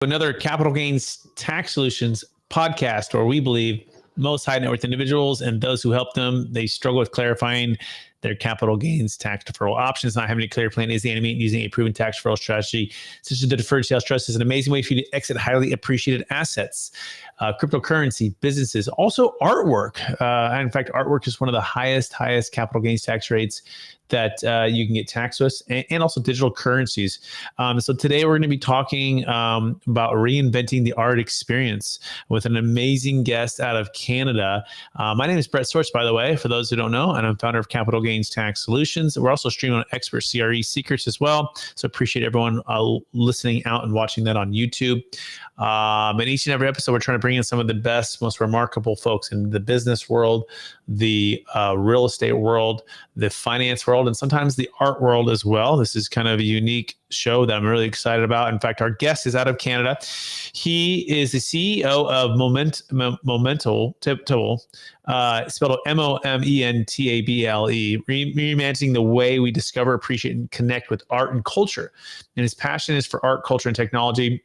Another capital gains tax solutions podcast where we believe most high net worth individuals and those who help them, they struggle with clarifying their capital gains tax deferral options. Not having a clear plan is the enemy. Using a proven tax deferral strategy such as the deferred sales trust is an amazing way for you to exit highly appreciated assets, cryptocurrency, businesses, also artwork. In fact, artwork is one of the highest capital gains tax rates that you can get taxed with, and also digital currencies. So today we're going to be talking about reinventing the art experience with an amazing guest out of Canada. My name is Brett Sorts, by the way, for those who don't know, and I'm founder of Capital Gains Tax Solutions. We're also streaming on Expert CRE Secrets as well. So appreciate everyone listening out and watching that on YouTube. In each and every episode, we're trying to bring in some of the best, most remarkable folks in the business world, the real estate world, the finance world, and sometimes the art world as well. This is kind of a unique show that I'm really excited about. In fact, our guest is out of Canada. He is the CEO of Momentable, spelled Momentable, reimagining the way we discover, appreciate, and connect with art and culture. And his passion is for art, culture, and technology.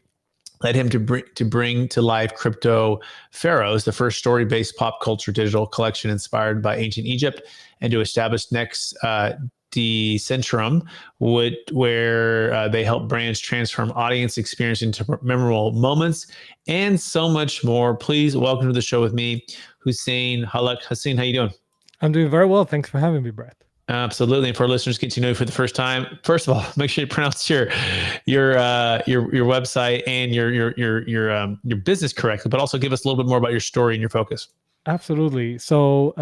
Led him to bring to life Crypto Pharaohs, the first story-based pop culture digital collection inspired by ancient Egypt, and to establish Next Decentrum, where they help brands transform audience experience into memorable moments, and so much more. Please welcome to the show with me, Hussein Hallak. Hussein, how you doing? I'm doing very well. Thanks for having me, Brett. Absolutely. And for our listeners, get to know you for the first time. First of all, make sure you pronounce your website and your business correctly, but also give us a little bit more about your story and your focus. Absolutely. So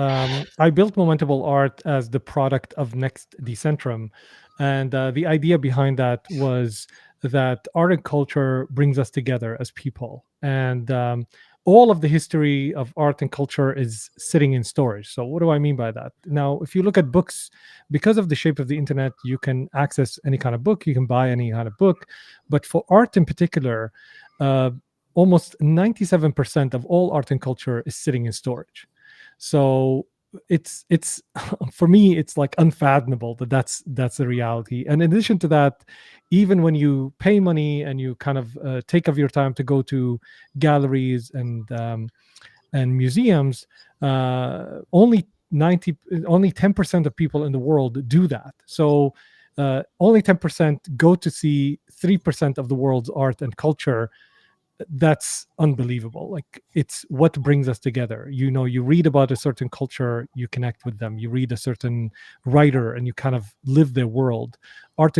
I built Momentable Art as the product of Next Decentrum. And the idea behind that was that art and culture brings us together as people. And all of the history of art and culture is sitting in storage. So what do I mean by that? Now, if you look at books, because of the shape of the internet, you can access any kind of book, you can buy any kind of book. But for art in particular, almost 97% of all art and culture is sitting in storage. So it's for me, it's like unfathomable that that's the reality. And in addition to that, even when you pay money and you kind of take of your time to go to galleries and museums, only 10% of people in the world do that. So only 10% go to see 3% of the world's art and culture. That's unbelievable. Like, it's what brings us together. You know, you read about a certain culture, you connect with them. You read a certain writer and you kind of live their world. Art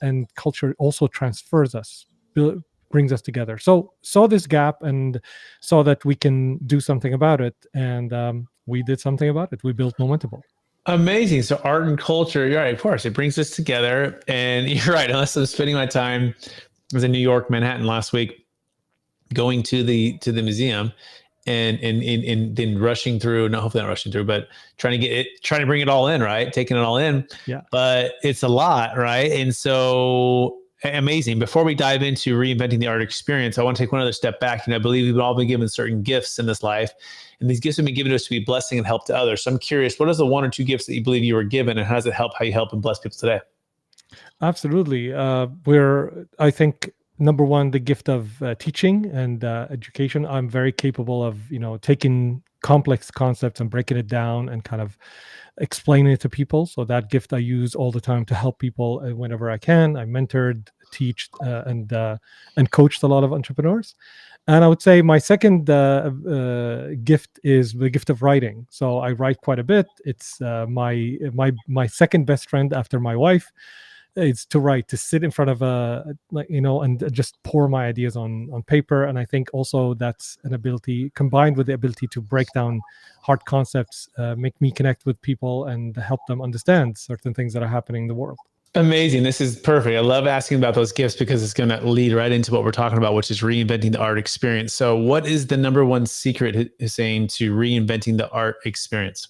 and culture also transfers us, brings us together. So saw this gap and saw that we can do something about it. And we did something about it. We built Momentable. Amazing. So art and culture, you're right, of course, it brings us together. And you're right, unless I'm spending my time, I was in New York, Manhattan last week, going to the museum and then rushing through, hopefully not rushing through, but trying to bring it all in, right? Taking it all in. Yeah. But it's a lot, right? And so amazing. Before we dive into reinventing the art experience, I want to take one other step back. And I believe we've all been given certain gifts in this life. And these gifts have been given to us to be blessing and help to others. So I'm curious, what is the one or two gifts that you believe you were given, and how does it help how you help and bless people today? Absolutely. I think, number one, the gift of teaching and education. I'm very capable of, taking complex concepts and breaking it down and kind of explaining it to people. So that gift I use all the time to help people whenever I can. I mentored, teached, and coached a lot of entrepreneurs. And I would say my second gift is the gift of writing. So I write quite a bit. It's my second best friend after my wife. It's to write, to sit in front of and just pour my ideas on paper. And I think also that's an ability, combined with the ability to break down hard concepts, make me connect with people and help them understand certain things that are happening in the world. Amazing. This is perfect. I love asking about those gifts because it's going to lead right into what we're talking about, which is reinventing the art experience. So what is the number one secret, Hussein, to reinventing the art experience?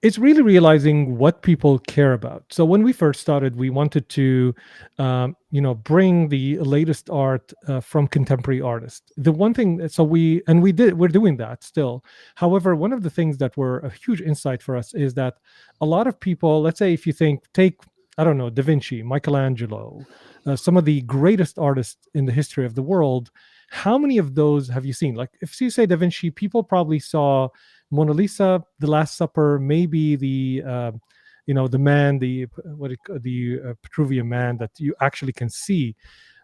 It's really realizing what people care about. So when we first started, we wanted to, bring the latest art from contemporary artists. The one thing, we're doing that still. However, one of the things that were a huge insight for us is that a lot of people, let's say if you take I don't know, Da Vinci, Michelangelo, some of the greatest artists in the history of the world, how many of those have you seen? Like, if you say Da Vinci, people probably saw Mona Lisa, The Last Supper, maybe the man, the Petruvian man that you actually can see,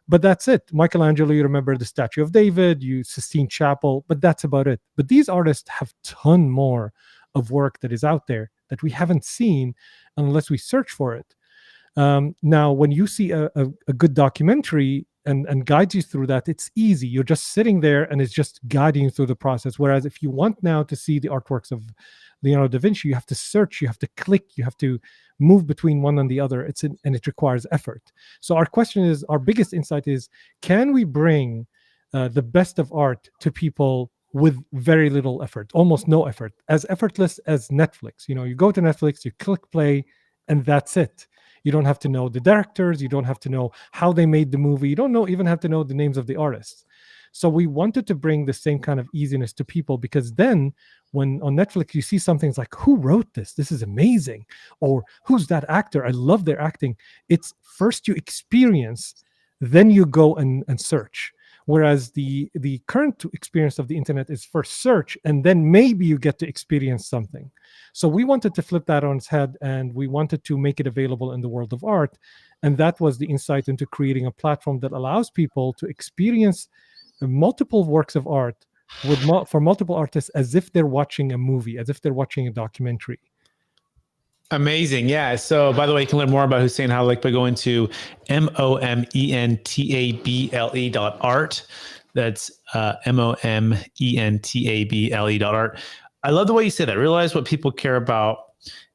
but that's it. Michelangelo, you remember the Statue of David, you Sistine Chapel, but that's about it. But these artists have ton more of work that is out there that we haven't seen unless we search for it. Now, when you see a good documentary and guides you through that, it's easy. You're just sitting there and it's just guiding you through the process. Whereas if you want now to see the artworks of Leonardo da Vinci, you have to search, you have to click, you have to move between one and the other. And it requires effort. So our biggest insight is, can we bring the best of art to people with very little effort, almost no effort, as effortless as Netflix? You go to Netflix, you click play, and that's it. You don't have to know the directors. You don't have to know how they made the movie. You don't even have to know the names of the artists. So we wanted to bring the same kind of easiness to people, because then when on Netflix you see something like, who wrote this? This is amazing. Or who's that actor? I love their acting. It's first you experience, then you go and search. Whereas the current experience of the internet is first search, and then maybe you get to experience something. So we wanted to flip that on its head, and we wanted to make it available in the world of art. And that was the insight into creating a platform that allows people to experience multiple works of art for multiple artists, as if they're watching a movie, as if they're watching a documentary. Amazing. Yeah. So, by the way, you can learn more about Hussein Hallak by going to momentable.art. That's momentable.art. I love the way you said that. Realize what people care about,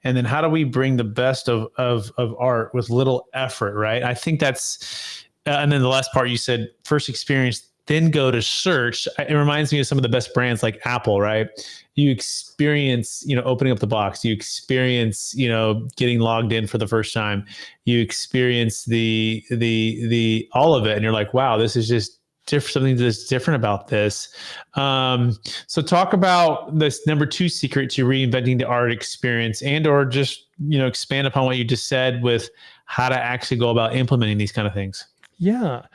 and then how do we bring the best of art with little effort, right? I think that's, and then the last part you said, first experience, then go to search. It reminds me of some of the best brands like Apple, right? You experience, opening up the box. You experience, getting logged in for the first time. You experience the all of it, and you're like, wow, this is just different. Something that's different about this. So talk about this number 2 secret to reinventing the art experience, or just expand upon what you just said with how to actually go about implementing these kind of things. Yeah.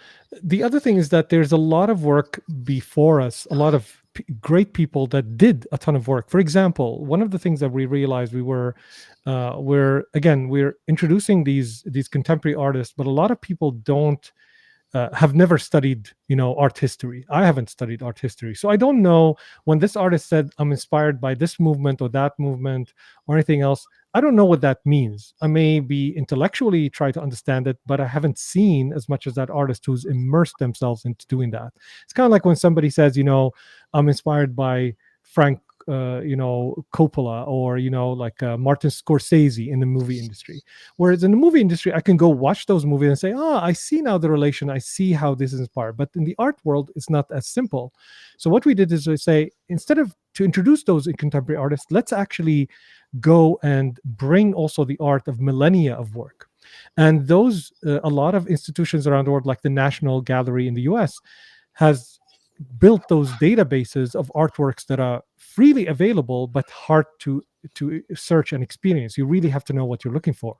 The other thing is that there's a lot of work before us, a lot of great people that did a ton of work. For example, one of the things that we realized, we're introducing these contemporary artists, but a lot of people don't have never studied, art history. I haven't studied art history. So I don't know when this artist said, I'm inspired by this movement or that movement or anything else. I don't know what that means. I may be intellectually try to understand it, but I haven't seen as much as that artist who's immersed themselves into doing that. It's kind of like when somebody says, I'm inspired by Frank Coppola, or like Martin Scorsese in the movie industry. Whereas in the movie industry, I can go watch those movies and say, I see now the relation, I see how this is inspired. But in the art world, it's not as simple. So what we did is we say, instead of to introduce those contemporary artists, let's actually go and bring also the art of millennia of work. And those a lot of institutions around the world, like the National Gallery in the US, has built those databases of artworks that are freely available but hard to search and experience. You really have to know what you're looking for.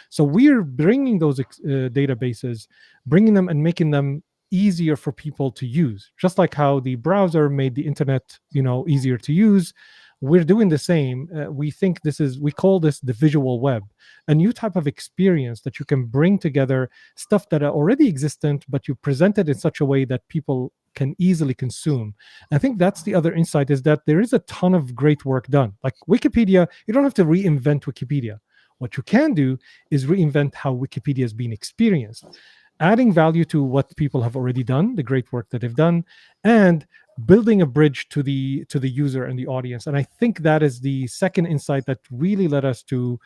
So we're bringing those databases, bringing them and making them easier for people to use, just like how the browser made the internet easier to use. We're doing the same. We call this the visual web, a new type of experience that you can bring together stuff that are already existent, but you present it in such a way that people can easily consume. I think that's the other insight, is that there is a ton of great work done. Like Wikipedia, you don't have to reinvent Wikipedia. What you can do is reinvent how Wikipedia is being experienced, adding value to what people have already done, the great work that they've done, and building a bridge to the user and the audience. And I think that is the second insight that really led us to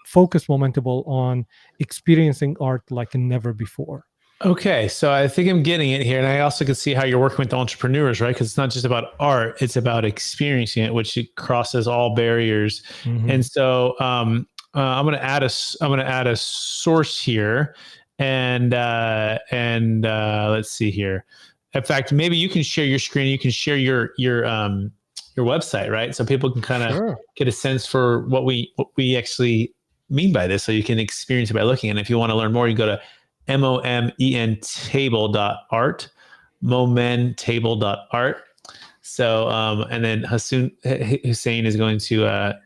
focus Momentable on experiencing art like never before. Okay, so I think I'm getting it here, and I also can see how you're working with entrepreneurs, right? Because it's not just about art; it's about experiencing it, which it crosses all barriers. Mm-hmm. And so I'm going to add a source here, and let's see here. In fact, maybe you can share your screen. You can share your website, right? So people can kind of get a sense for what we actually mean by this so you can experience it by looking. And if you want to learn more, you go to momentable.art, momentable.art. So, and then Hussein is going to add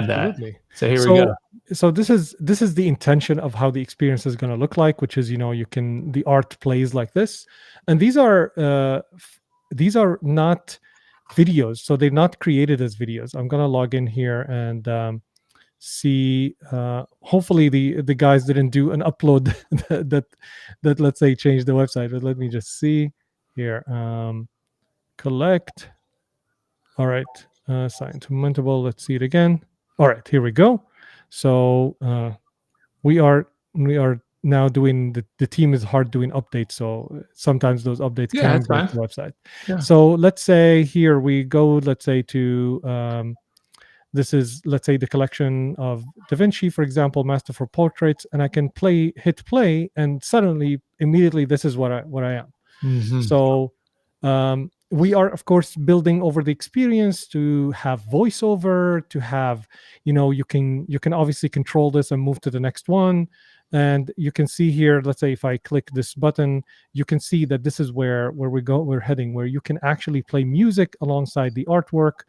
that. Absolutely. So here we So go. so this is the intention of how the experience is going to look like, which is, you can, the art plays like this, and these are not videos, so they're not created as videos. I'm going to log in here and see. Hopefully the guys didn't do an upload that let's say changed the website. But let me just see here. Collect. All right. Sign to Mintable. Let's see it again. All right, here we go. So we are now doing the team is hard doing updates. So sometimes those updates Yeah, can that's break fine. the website. Yeah. So let's say here we go. Let's say to this is, let's say, the collection of Da Vinci, for example, masterful portraits, and I can hit play, and suddenly, immediately, this is what I am. Mm-hmm. So we are, of course, building over the experience to have voiceover, to have, you can obviously control this and move to the next one. And you can see here, let's say if I click this button, you can see that this is where we're heading, where you can actually play music alongside the artwork.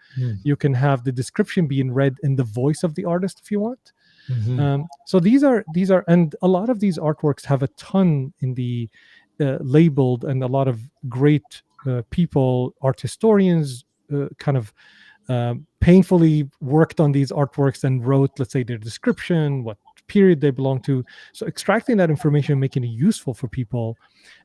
You can have the description being read in the voice of the artist if you want. Mm-hmm. So these are, and a lot of these artworks have a ton in the labeled, and a lot of great people, art historians, kind of painfully worked on these artworks and wrote, let's say, their description, what period they belong to. So extracting that information, making it useful for people,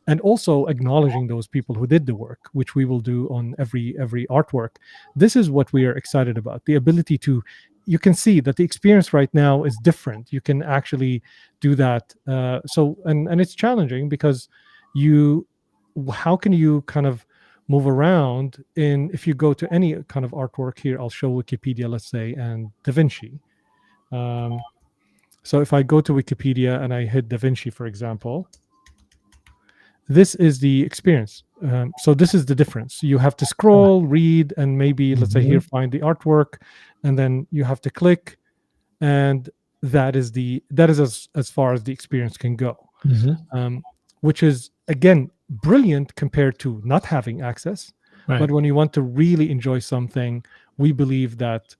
and also acknowledging those people who did the work, which we will do on every artwork. This is what we are excited about, the ability to, you can see that the experience right now is different. You can actually do that. And it's challenging because how can you kind of move around if you go to any kind of artwork here? I'll show Wikipedia, let's say, and Da Vinci. So if I go to Wikipedia and I hit Da Vinci, for example, this is the experience. So this is the difference. You have to scroll, read, and maybe, let's say here, find the artwork, and then you have to click, and that is as far as the experience can go. Which is, again, brilliant compared to not having access. Right. But when you want to really enjoy something, we believe that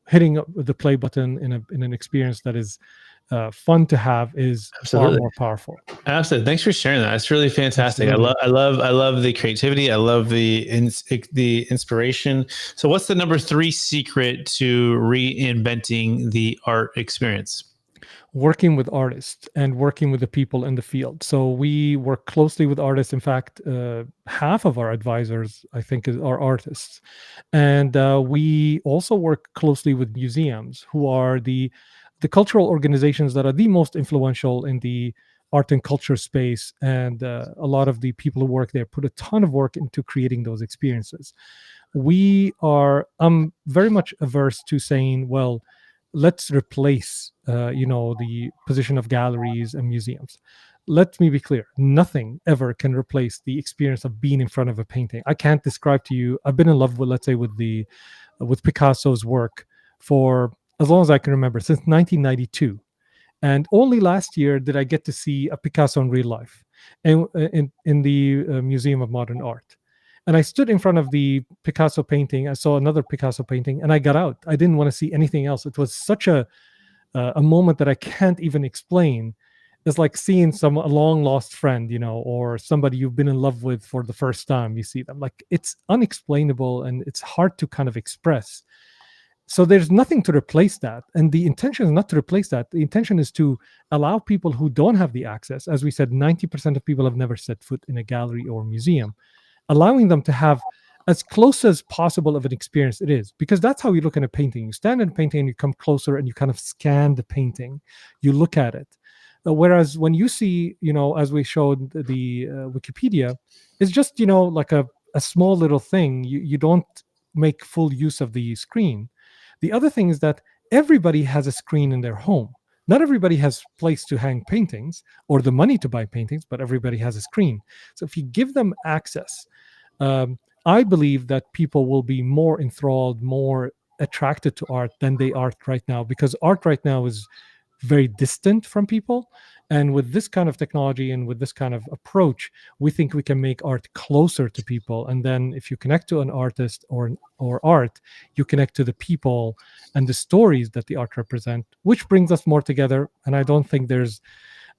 hitting the play button in an experience that is fun to have is far more powerful. Absolutely. Thanks for sharing that. It's really fantastic. I love the creativity. I love the inspiration. So what's the number 3 secret to reinventing the art experience? Working with artists and working with the people in the field. So we work closely with artists. In fact, half of our advisors, I think, are artists. And we also work closely with museums, who are the cultural organizations that are the most influential in the art and culture space. And a lot of the people who work there put a ton of work into creating those experiences. I'm very much averse to saying, well, let's replace the position of galleries and museums. Let me be clear, nothing ever can replace the experience of being in front of a painting. I can't describe to you, I've been in love with, let's say, with Picasso's work for as long as I can remember, since 1992. And only last year did I get to see a Picasso in real life, and in the Museum of Modern Art. And I stood in front of the Picasso painting. I saw another Picasso painting, and I got out. I didn't want to see anything else. It was such a moment that I can't even explain. It's like seeing a long lost friend, or somebody you've been in love with for the first time. You see them, like, it's unexplainable and it's hard to kind of express. So there's nothing to replace that. And the intention is not to replace that. The intention is to allow people who don't have the access. As we said, 90% of people have never set foot in a gallery or museum, allowing them to have as close as possible of an experience it is. Because that's how you look at a painting. You stand in a painting and you come closer and you kind of scan the painting. You look at it. Whereas when you see, as we showed the Wikipedia, it's just, like a small little thing. You don't make full use of the screen. The other thing is that everybody has a screen in their home. Not everybody has place to hang paintings or the money to buy paintings, but everybody has a screen. So if you give them access, I believe that people will be more enthralled, more attracted to art than they are right now, because art right now is very distant from people. And with this kind of technology and with this kind of approach, we think we can make art closer to people. And then if you connect to an artist or art, you connect to the people and the stories that the art represent, which brings us more together. And I don't think there's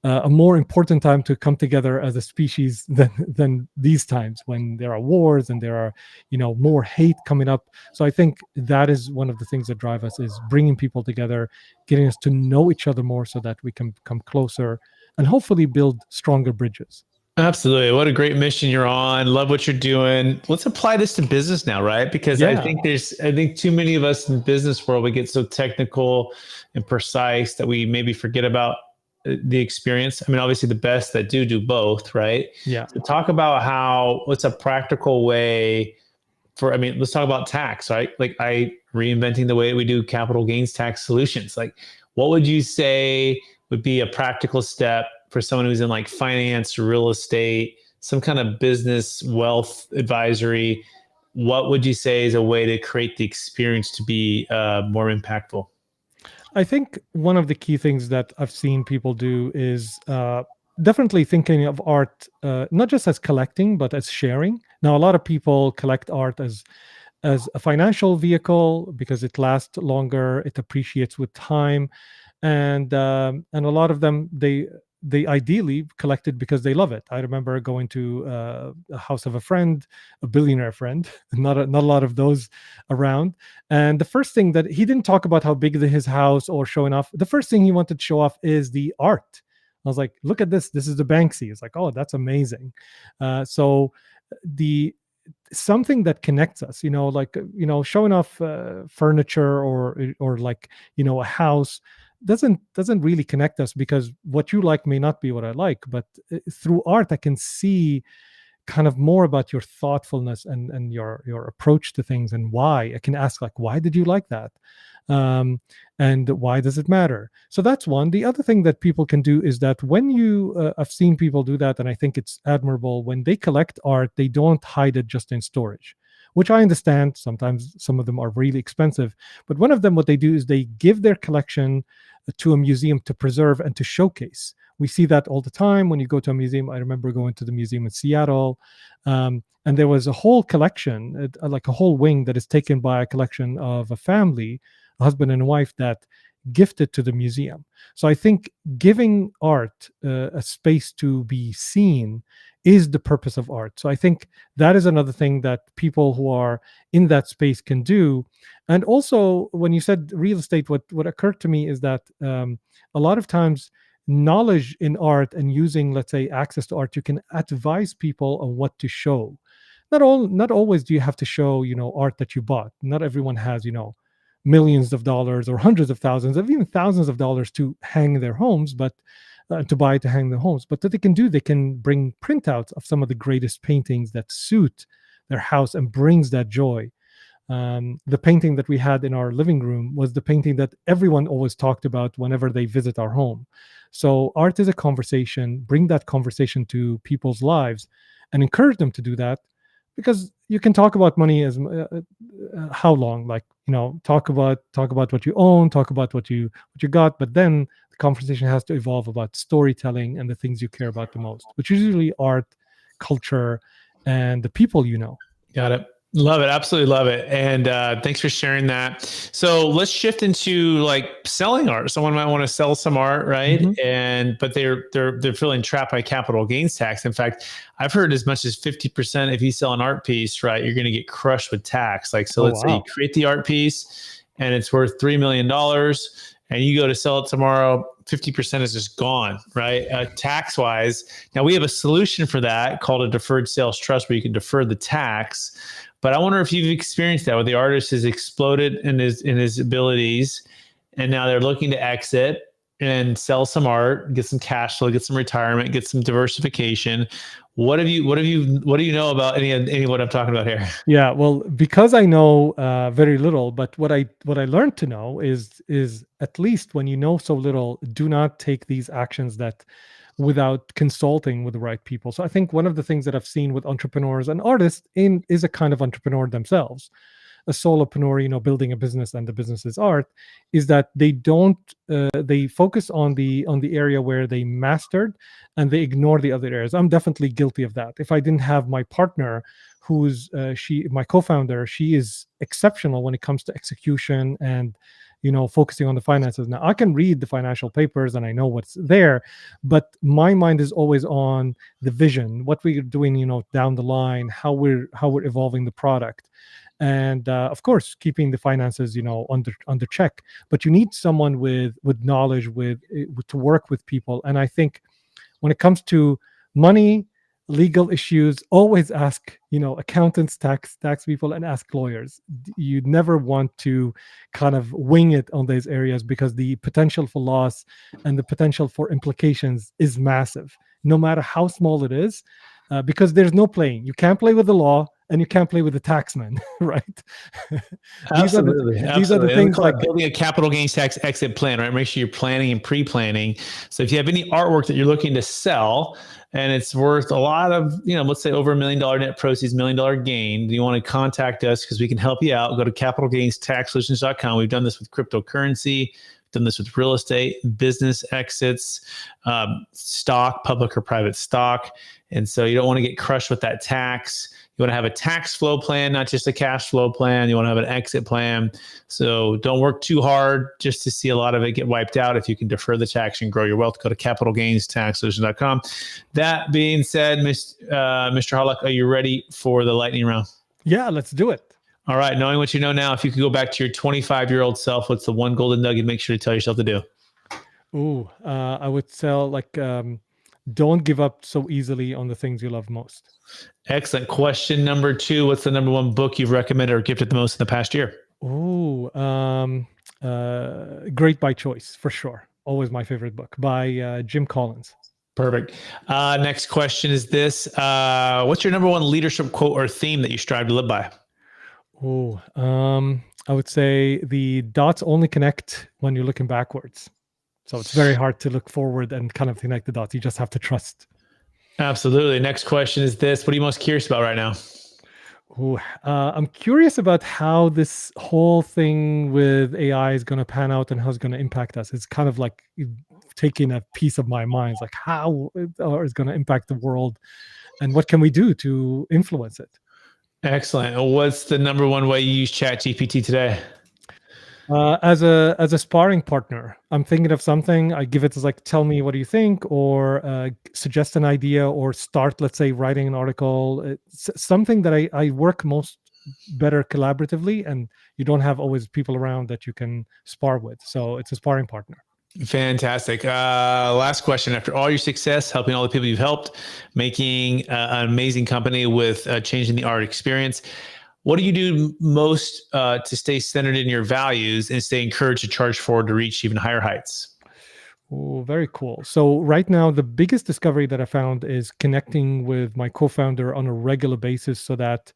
a more important time to come together as a species than these times when there are wars and there are more hate coming up. So I think that is one of the things that drive us, is bringing people together, getting us to know each other more so that we can come closer and hopefully build stronger bridges. Absolutely. What a great mission you're on. Love what you're doing. Let's apply this to business now, right? Because Yeah. I think too many of us in the business world, we get so technical and precise that we maybe forget about the experience. I mean, obviously the best that do both, right? Yeah. So talk about what's a practical way let's talk about tax, right? Like reinventing the way we do capital gains tax solutions. Like, what would you say would be a practical step for someone who's in like finance, real estate, some kind of business wealth advisory? What would you say is a way to create the experience to be more impactful? I think one of the key things that I've seen people do is definitely thinking of art not just as collecting, but as sharing. Now, a lot of people collect art as a financial vehicle because it lasts longer, it appreciates with time, and a lot of them they ideally collect it because they love it. I remember going to a house of a friend, a billionaire friend, not a lot of those around. And the first thing that he didn't talk about how big his house or showing off. The first thing he wanted to show off is the art. I was like, look at this. This is the Banksy. It's like, oh, that's amazing. So the something that connects us, like showing off furniture or like a house doesn't really connect us, because what you like may not be what I like. But through art I can see kind of more about your thoughtfulness and your approach to things, and why. I can ask, like, why did you like that, um, and why does it matter? So that's one. The other thing that people can do is that when I've seen people do that, and I think it's admirable. When they collect art, they don't hide it just in storage, which I understand. Sometimes some of them are really expensive, but one of them, what they do is they give their collection to a museum to preserve and to showcase. We see that all the time when you go to a museum. I remember going to the museum in Seattle, and there was a whole collection, like a whole wing that is taken by a collection of a family, a husband and a wife, that gifted to the museum. So I think giving art a space to be seen is the purpose of art. So I think that is another thing that people who are in that space can do. And also, when you said real estate, what occurred to me is that a lot of times knowledge in art and using, let's say, access to art, you can advise people on what to show. Not always do you have to show art that you bought. Not everyone has millions of dollars or hundreds of thousands of even thousands of dollars to hang their homes, but to buy to hang their homes. But what they can do, they can bring printouts of some of the greatest paintings that suit their house and brings that joy. The painting that we had in our living room was the painting that everyone always talked about whenever they visit our home. So art is a conversation. Bring that conversation to people's lives and encourage them to do that, because you can talk about money as how long, like talk about what you own, talk about what you got, but then the conversation has to evolve about storytelling and the things you care about the most, which is usually art, culture, and the people Got it. Love it. Absolutely love it. And thanks for sharing that. So let's shift into like selling art. Someone might want to sell some art, right? But they're feeling trapped by capital gains tax. In fact, I've heard as much as 50% if you sell an art piece, right, you're going to get crushed with tax. Like, so let's say you create the art piece and it's worth $3 million and you go to sell it tomorrow, 50% is just gone, right? Tax wise. Now we have a solution for that called a deferred sales trust, where you can defer the tax. But I wonder if you've experienced that, where the artist has exploded in his abilities, and now they're looking to exit and sell some art, get some cash flow, get some retirement, get some diversification. What do you know about any of what I'm talking about here? Yeah, well, because I know very little, but what I learned to know is at least when you know so little, do not take these actions that without consulting with the right people. So I think one of the things that I've seen with entrepreneurs and artists is a kind of entrepreneur themselves. a solopreneur, building a business and the business is art, is that they don't they focus on the area where they mastered, and they ignore the other areas. I'm definitely guilty of that. If I didn't have my partner, who's my co-founder, she is exceptional when it comes to execution and focusing on the finances. Now I can read the financial papers and I know what's there, but my mind is always on the vision, what we're doing down the line, how we're evolving the product, and of course keeping the finances under check. But you need someone with knowledge, to work with people. And I think when it comes to money, legal issues, always ask accountants, tax people, and ask lawyers. You never want to kind of wing it on those areas, because the potential for loss and the potential for implications is massive, no matter how small it is, because there's no playing. You can't play with the law, and you can't play with the taxman, right? Absolutely. These are the And we things call it like building a capital gains tax exit plan, right? Make sure you're planning and pre-planning. So if you have any artwork that you're looking to sell and it's worth a lot of, let's say over $1 million net proceeds, $1 million gain, you want to contact us because we can help you out. Go to capitalgainstaxsolutions.com. We've done this with cryptocurrency, done this with real estate, business exits, stock, public or private stock. And so you don't want to get crushed with that tax. You want to have a tax flow plan, not just a cash flow plan. You want to have an exit plan. So don't work too hard just to see a lot of it get wiped out. If you can defer the tax and grow your wealth, go to capitalgainstaxsolutions.com. That being said, Mr. Hallak, are you ready for the lightning round? Yeah, let's do it. All right. Knowing what you know now, if you could go back to your 25-year-old self, what's the one golden nugget make sure to tell yourself to do? Ooh, I would tell don't give up so easily on the things you love most. Excellent. Question number 2. What's the number one book you've recommended or gifted the most in the past year? Ooh, Great by Choice, for sure. Always my favorite book, by Jim Collins. Perfect. Next question is this. What's your number one leadership quote or theme that you strive to live by? Oh, I would say the dots only connect when you're looking backwards. So it's very hard to look forward and kind of connect the dots. You just have to trust. Absolutely. Next question is this. What are you most curious about right now? Ooh, I'm curious about how this whole thing with AI is going to pan out and how it's going to impact us. It's kind of like taking a piece of my mind. It's like how it's going to impact the world, and what can we do to influence it? Excellent. What's the number one way you use ChatGPT today? As a sparring partner, I'm thinking of something. I give it as like, tell me what do you think, or suggest an idea, or start, let's say, writing an article. It's something that I work most better collaboratively, and you don't have always people around that you can spar with. So it's a sparring partner. Fantastic. Last question. After all your success, helping all the people you've helped, making an amazing company with changing the art experience, what do you do most to stay centered in your values and stay encouraged to charge forward to reach even higher heights? Oh, very cool. So right now, the biggest discovery that I found is connecting with my co-founder on a regular basis, so that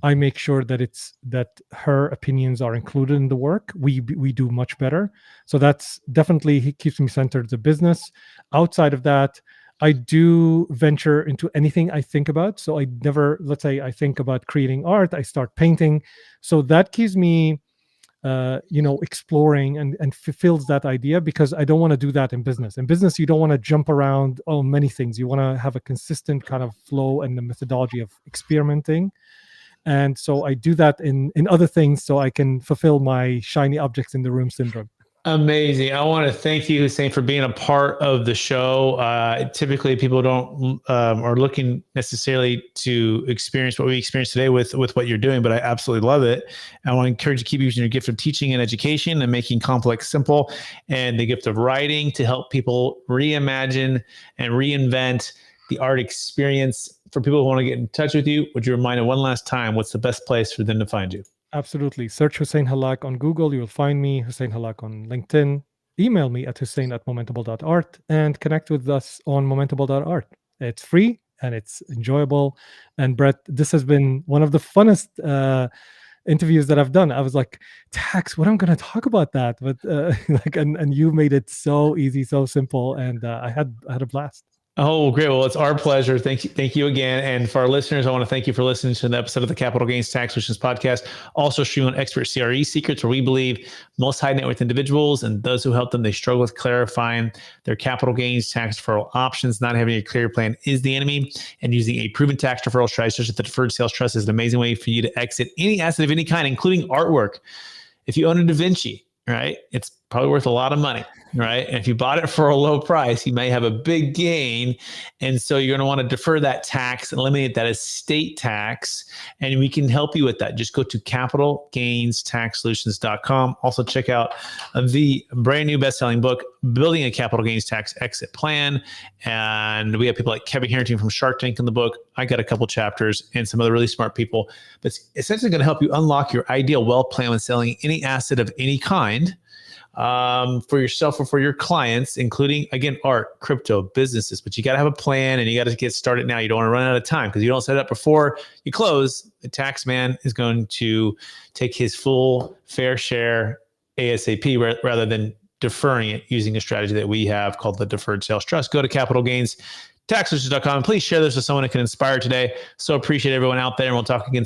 I make sure that her opinions are included in the work. We do much better. So that's definitely, he keeps me centered as a business. Outside of that, I do venture into anything I think about. So I never, let's say I think about creating art, I start painting. So that keeps me exploring and fulfills that idea, because I don't want to do that in business. In business, you don't want to jump around on many things. You want to have a consistent kind of flow and the methodology of experimenting. And so I do that in other things, so I can fulfill my shiny objects in the room syndrome. Amazing. I want to thank you, Hussein, for being a part of the show. Typically, people don't are looking necessarily to experience what we experienced today with what you're doing, but I absolutely love it. I want to encourage you to keep using your gift of teaching and education and making complex simple, and the gift of writing to help people reimagine and reinvent the art experience. For people who want to get in touch with you, would you remind them one last time, what's the best place for them to find you? Absolutely. Search Hussein Hallak on Google. You will find me, Hussein Hallak, on LinkedIn. Email me at hussein@momentable.art and connect with us on momentable.art. It's free and it's enjoyable. And Brett, this has been one of the funnest interviews that I've done. I was like, tax, what I'm going to talk about that? But and you made it so easy, so simple. And I had a blast. Oh, great. Well, it's our pleasure. Thank you. Thank you again. And for our listeners, I want to thank you for listening to the episode of the Capital Gains Tax Solutions podcast. Also stream on Expert CRE Secrets, where we believe most high net worth individuals and those who help them, they struggle with clarifying their capital gains tax deferral options. Not having a clear plan is the enemy, and using a proven tax deferral strategy such as the deferred sales trust is an amazing way for you to exit any asset of any kind, including artwork. If you own a Da Vinci, right, it's probably worth a lot of money, right? And if you bought it for a low price, you may have a big gain. And so you're going to want to defer that tax and eliminate that estate tax. And we can help you with that. Just go to capitalgainstaxsolutions.com. Also check out the brand new best-selling book, Building a Capital Gains Tax Exit Plan. And we have people like Kevin Harrington from Shark Tank in the book. I got a couple chapters and some other really smart people. But it's essentially going to help you unlock your ideal wealth plan when selling any asset of any kind, for yourself or for your clients, including, again, art, crypto, businesses. But you got to have a plan and you got to get started now. You don't want to run out of time, because you don't set it up before you close. The tax man is going to take his full fair share ASAP rather than deferring it using a strategy that we have called the Deferred Sales Trust. Go to capitalgainstaxsolutions.com and please share this with someone that can inspire today. So appreciate everyone out there, and we'll talk again